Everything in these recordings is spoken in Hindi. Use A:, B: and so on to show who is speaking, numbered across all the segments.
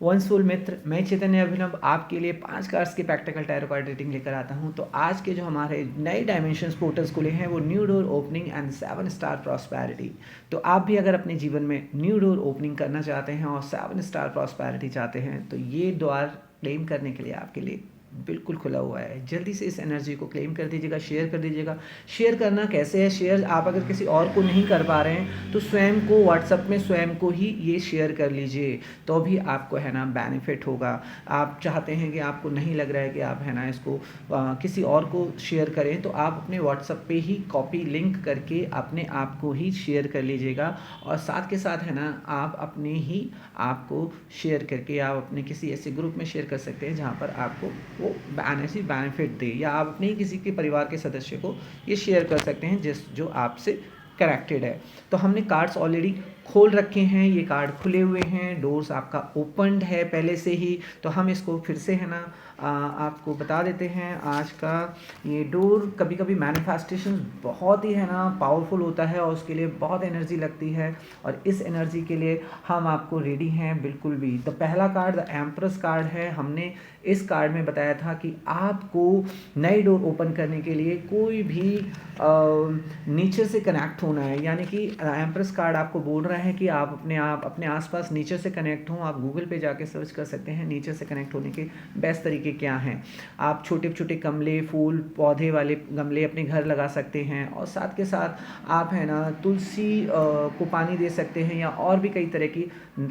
A: वंशफुल मित्र, मैं चैतन्य अभिनव आपके लिए 5 कार्ड्स की प्रैक्टिकल टैरो कार्ड रीडिंग लेकर आता हूं। तो आज के जो हमारे नए डायमेंशंस पोर्टल्स खुले हैं वो new door opening and 7 star prosperity. तो आप भी अगर अपने जीवन में न्यू डोर ओपनिंग करना चाहते हैं और 7 स्टार प्रॉस्पेरिटी चाहते हैं तो ये द्वार क्लेम करने के लिए आपके लिए बिल्कुल खुला हुआ है। जल्दी से इस एनर्जी को क्लेम कर दीजिएगा, शेयर कर दीजिएगा। शेयर करना कैसे है? शेयर आप अगर किसी और को नहीं कर पा रहे हैं तो स्वयं को व्हाट्सएप में स्वयं को ही ये शेयर कर लीजिए, तो भी आपको है ना बेनिफिट होगा। आप चाहते हैं कि आपको नहीं लग रहा है कि आप है ना इसको किसी और को शेयर करें, तो आप अपने व्हाट्सएप पे ही कॉपी लिंक करके अपने आप को ही शेयर कर लीजिएगा। और साथ के साथ है ना आप अपने ही आपको शेयर करके आप अपने किसी ऐसे ग्रुप में शेयर कर सकते हैं जहाँ पर आपको वो ऐसी बेनिफिट दे, या आप अपने ही किसी के परिवार के सदस्य को ये शेयर कर सकते हैं जो आपसे कनेक्टेड है। तो हमने कार्ड्स ऑलरेडी खोल रखे हैं, ये कार्ड खुले हुए हैं, डोर्स आपका ओपनड है पहले से ही। तो हम इसको फिर से है ना आपको बता देते हैं। आज का ये डोर, कभी कभी मैनिफेस्टेशन बहुत ही है ना पावरफुल होता है और उसके लिए बहुत एनर्जी लगती है, और इस एनर्जी के लिए हम आपको रेडी हैं बिल्कुल भी। तो पहला कार्ड द एम्प्रेस कार्ड है। हमने इस कार्ड में बताया था कि आपको नई डोर ओपन करने के लिए कोई भी नेचर से कनेक्ट होना है, यानी कि एम्प्रेस कार्ड आपको बोल रहा है कि आप अपने आसपास नेचर से कनेक्ट हों। आप गूगल पे जाके सर्च कर सकते हैं नेचर से कनेक्ट होने के बेस्ट तरीके क्या हैं। आप छोटे छोटे गमले, फूल पौधे वाले गमले अपने घर लगा सकते हैं, और साथ के साथ आप है ना तुलसी को पानी दे सकते हैं, या और भी कई तरह की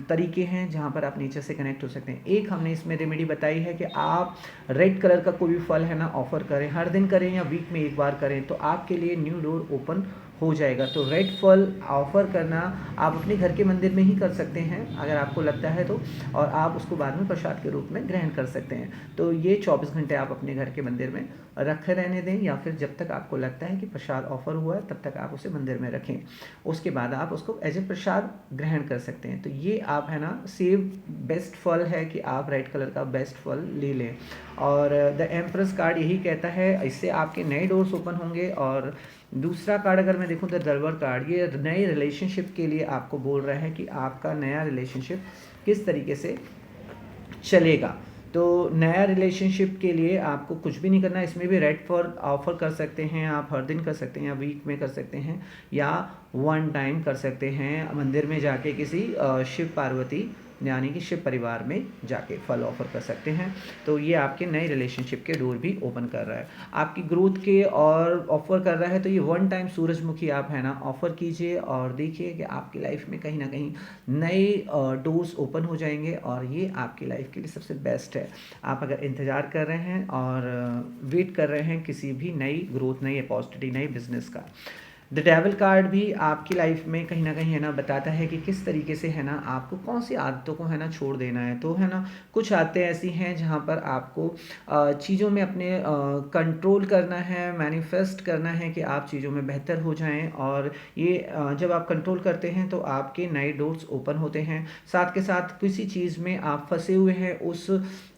A: तरीके हैं जहाँ पर आप नेचर से कनेक्ट हो सकते हैं। एक हमने इसमें रेमेडी बताई है कि आप रेड कलर का कोई भी फल है ना ऑफर करें, हर दिन करें या वीक में एक बार करें, तो आपके लिए न्यू डोर ओपन हो जाएगा। तो रेड फल ऑफर करना आप अपने घर के मंदिर में ही कर सकते हैं अगर आपको लगता है तो, और आप उसको बाद में प्रसाद के रूप में ग्रहण कर सकते हैं। तो ये 24 घंटे आप अपने घर के मंदिर में रखे रहने दें, या फिर जब तक आपको लगता है कि प्रसाद ऑफर हुआ है तब तक आप उसे मंदिर में रखें। उसके बाद आप उसको एज ए प्रसाद ग्रहण कर सकते हैं। तो ये आप है ना सेव बेस्ट फल है कि आप रेड कलर का बेस्ट फल ले लें। और द एम्प्रेस कार्ड यही कहता है, इससे आपके नए डोर्स ओपन होंगे। और दूसरा कार्ड अगर मैं देखूं तो दरबार कार्ड, ये नए रिलेशनशिप के लिए आपको बोल रहा है कि आपका नया रिलेशनशिप किस तरीके से चलेगा। तो नया रिलेशनशिप के लिए आपको कुछ भी नहीं करना, इसमें भी रेड फॉर ऑफर कर सकते हैं, आप हर दिन कर सकते हैं या वीक में कर सकते हैं, या वन टाइम कर सकते हैं मंदिर में जाके किसी शिव पार्वती यानी कि शिव परिवार में जाके फल ऑफर कर सकते हैं। तो ये आपके नए रिलेशनशिप के डोर भी ओपन कर रहा है, आपकी ग्रोथ के और ऑफर कर रहा है। तो ये वन टाइम सूरजमुखी आप है ना ऑफर कीजिए और देखिए कि आपकी लाइफ में कहीं ना कहीं नए डोर्स ओपन हो जाएंगे, और ये आपकी लाइफ के लिए सबसे बेस्ट है। आप अगर इंतज़ार कर रहे हैं और वेट कर रहे हैं किसी भी नई ग्रोथ, नई अपॉर्चुनिटी, नई बिजनेस का, द डेविल कार्ड भी आपकी लाइफ में कहीं ना कहीं है ना बताता है कि किस तरीके से है ना आपको कौन सी आदतों को है ना छोड़ देना है। तो है ना कुछ आदतें ऐसी हैं जहाँ पर आपको चीज़ों में अपने कंट्रोल करना है, मैनिफेस्ट करना है कि आप चीज़ों में बेहतर हो जाएं। और ये जब आप कंट्रोल करते हैं तो आपके नए डोर्स ओपन होते हैं। साथ के साथ किसी चीज़ में आप फंसे हुए हैं, उस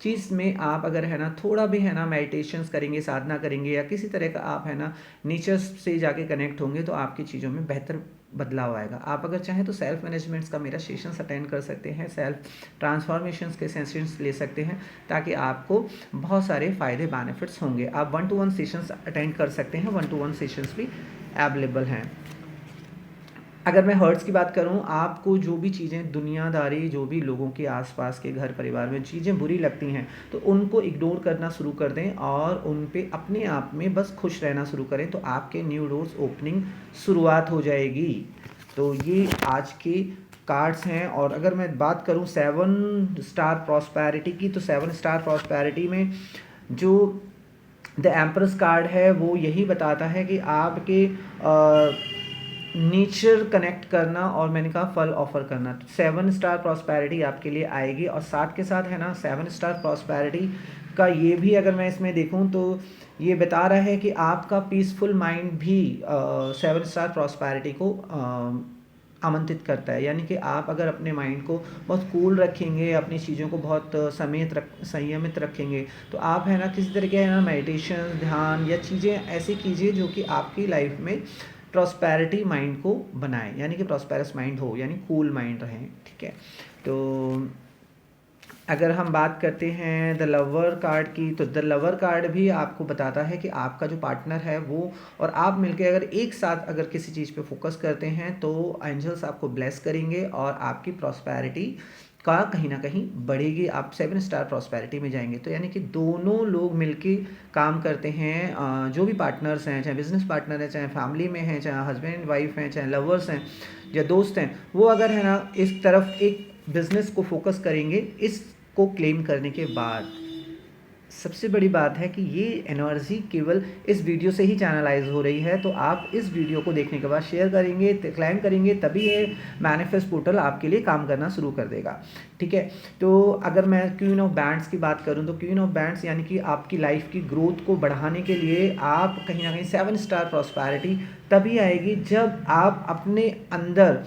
A: चीज़ में आप अगर है ना थोड़ा भी है ना मेडिटेशंस करेंगे, साधना करेंगे, या किसी तरह का आप है ना नेचर से जाके कनेक्ट होंगे, तो आपकी चीज़ों में बेहतर बदलाव आएगा। आप अगर चाहें तो सेल्फ मैनेजमेंट्स का मेरा सेशंस अटेंड कर सकते हैं, सेल्फ ट्रांसफॉर्मेशंस के सेशंस ले सकते हैं, ताकि आपको बहुत सारे फ़ायदे बेनिफिट्स होंगे। आप 1-to-1 सेशंस अटेंड कर सकते हैं, 1-to-1 सेशंस भी अवेलेबल हैं। अगर मैं हर्ट्स की बात करूं, आपको जो भी चीज़ें दुनियादारी, जो भी लोगों के आसपास के घर परिवार में चीज़ें बुरी लगती हैं, तो उनको इग्नोर करना शुरू कर दें और उन पे अपने आप में बस खुश रहना शुरू करें, तो आपके न्यू डोर्स ओपनिंग शुरुआत हो जाएगी। तो ये आज के कार्ड्स हैं। और अगर मैं बात करूं 7 स्टार प्रॉस्पेरिटी की, तो 7 स्टार प्रॉस्पेरिटी में जो द एम्प्रेस कार्ड है वो यही बताता है कि आपके नेचर कनेक्ट करना, और मैंने कहा फल ऑफर करना। तो 7 स्टार प्रॉस्पेरिटी आपके लिए आएगी। और साथ के साथ है ना 7 स्टार प्रॉस्पेरिटी का ये भी अगर मैं इसमें देखूं तो ये बता रहा है कि आपका पीसफुल माइंड भी 7 स्टार प्रॉस्पेरिटी को आमंत्रित करता है। यानी कि आप अगर अपने माइंड को बहुत कूल रखेंगे, अपनी चीज़ों को बहुत संयमित रखेंगे, तो आप है ना किसी तरह के है ना मेडिटेशन, ध्यान या चीज़ें ऐसी कीजिए जो कि आपकी लाइफ में प्रॉस्पेरिटी माइंड को बनाए, यानी कि प्रॉस्पेरस माइंड हो, यानी कूल माइंड रहें। ठीक है, तो अगर हम बात करते हैं द लवर कार्ड की, तो द लवर कार्ड भी आपको बताता है कि आपका जो पार्टनर है वो और आप मिलके अगर एक साथ अगर किसी चीज़ पे फोकस करते हैं तो एंजल्स आपको ब्लेस करेंगे और आपकी प्रॉस्पैरिटी का कहीं ना कहीं बढ़ेगी, आप 7 स्टार प्रॉस्पैरिटी में जाएंगे। तो यानी कि दोनों लोग मिलके काम करते हैं, जो भी पार्टनर्स हैं, चाहे बिजनेस पार्टनर है, चाहे फैमिली में हैं, चाहे हस्बैंड एंड वाइफ हैं, चाहे लवर्स हैं या दोस्त हैं, वो अगर है ना इस तरफ एक बिजनेस को फोकस करेंगे इसको क्लेम करने के बाद। सबसे बड़ी बात है कि ये एनर्जी केवल इस वीडियो से ही चैनलाइज हो रही है, तो आप इस वीडियो को देखने के बाद शेयर करेंगे, क्लाइम करेंगे, तभी ये मैनिफेस्ट पोर्टल आपके लिए काम करना शुरू कर देगा। ठीक है, तो अगर मैं क्वीन ऑफ बैंड्स की बात करूं तो क्वीन ऑफ बैंड्स यानी कि आपकी लाइफ की ग्रोथ को बढ़ाने के लिए आप कहीं ना कहीं 7 स्टार प्रॉस्पैरिटी तभी आएगी जब आप अपने अंदर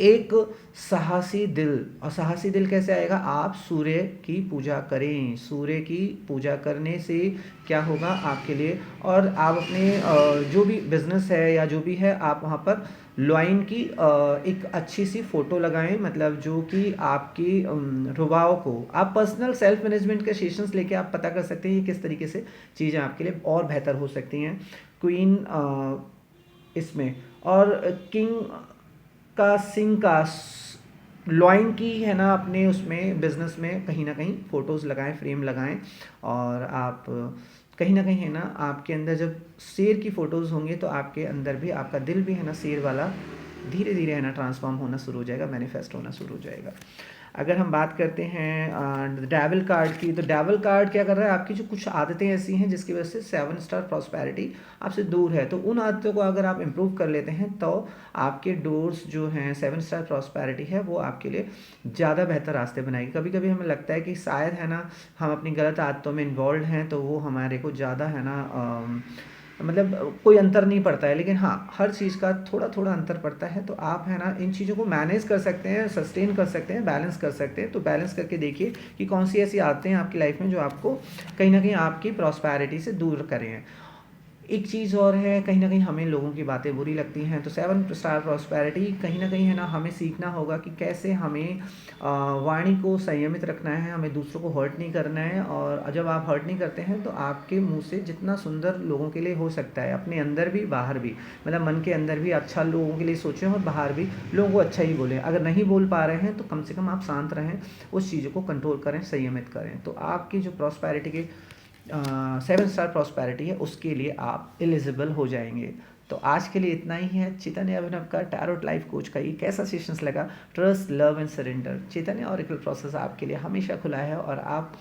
A: एक साहसी दिल, और साहसी दिल कैसे आएगा, आप सूर्य की पूजा करें, सूर्य की पूजा करने से क्या होगा आपके लिए, और आप अपने जो भी बिजनेस है या जो भी है आप वहाँ पर लॉइन की एक अच्छी सी फोटो लगाएं, मतलब जो कि आपकी रुबाव को आप पर्सनल सेल्फ मैनेजमेंट के सेशंस लेके आप पता कर सकते हैं किस तरीके से चीज़ें आपके लिए और बेहतर हो सकती हैं। क्वीन इसमें और किंग का सिंह का लॉइन की है ना अपने उसमें बिजनेस में कहीं ना कहीं फोटोज़ लगाएं, फ्रेम लगाएं, और आप कहीं ना कहीं है ना आपके अंदर जब शेर की फ़ोटोज़ होंगे तो आपके अंदर भी आपका दिल भी है ना शेर वाला धीरे धीरे है ना ट्रांसफॉर्म होना शुरू हो जाएगा, मैनिफेस्ट होना शुरू हो जाएगा। अगर हम बात करते हैं डेविल कार्ड की, तो डेविल कार्ड क्या कर रहा है, आपकी जो कुछ आदतें ऐसी हैं जिसकी वजह से 7 स्टार प्रॉस्पैरिटी आपसे दूर है, तो उन आदतों को अगर आप इम्प्रूव कर लेते हैं तो आपके डोर्स जो हैं 7 स्टार प्रॉस्पैरिटी है वो आपके लिए ज़्यादा बेहतर रास्ते बनाएगी। कभी कभी हमें लगता है कि शायद है ना हम अपनी गलत आदतों में इन्वॉल्व हैं तो वो हमारे को ज़्यादा है ना मतलब कोई अंतर नहीं पड़ता है, लेकिन हाँ हर चीज़ का थोड़ा थोड़ा अंतर पड़ता है, तो आप है ना इन चीज़ों को मैनेज कर सकते हैं, सस्टेन कर सकते हैं, बैलेंस कर सकते हैं। तो बैलेंस करके देखिए कि कौन सी ऐसी आदतें हैं आपकी लाइफ में जो आपको कहीं ना कहीं आपकी प्रॉस्पैरिटी से दूर करें। एक चीज़ और है, कहीं ना कहीं हमें लोगों की बातें बुरी लगती हैं, तो 7 स्टार प्रॉस्पैरिटी कहीं ना कहीं है ना हमें सीखना होगा कि कैसे हमें वाणी को संयमित रखना है, हमें दूसरों को हर्ट नहीं करना है, और जब आप हर्ट नहीं करते हैं तो आपके मुंह से जितना सुंदर लोगों के लिए हो सकता है, अपने अंदर भी बाहर भी, मतलब मन के अंदर भी अच्छा लोगों के लिए सोचें और बाहर भी लोगों को अच्छा ही बोलें। अगर नहीं बोल पा रहे हैं तो कम से कम आप शांत रहें, उस चीज़ों को कंट्रोल करें, संयमित करें, तो आपकी जो प्रॉस्पैरिटी के 7 स्टार प्रॉस्पैरिटी है उसके लिए आप एलिजिबल हो जाएंगे। तो आज के लिए इतना ही है। चैतन्य अभिनव का टैरोट लाइफ कोच का ये कैसा सेशंस लगा, trust love and surrender, Chaitanya oracle process आपके लिए हमेशा खुला है, और आप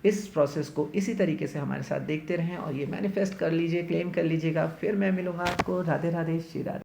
A: इस प्रोसेस को इसी तरीके से हमारे साथ देखते रहें और ये मैनिफेस्ट कर लीजिए, क्लेम कर लीजिएगा। फिर मैं मिलूंगा आपको। राधे राधे, श्री राधे।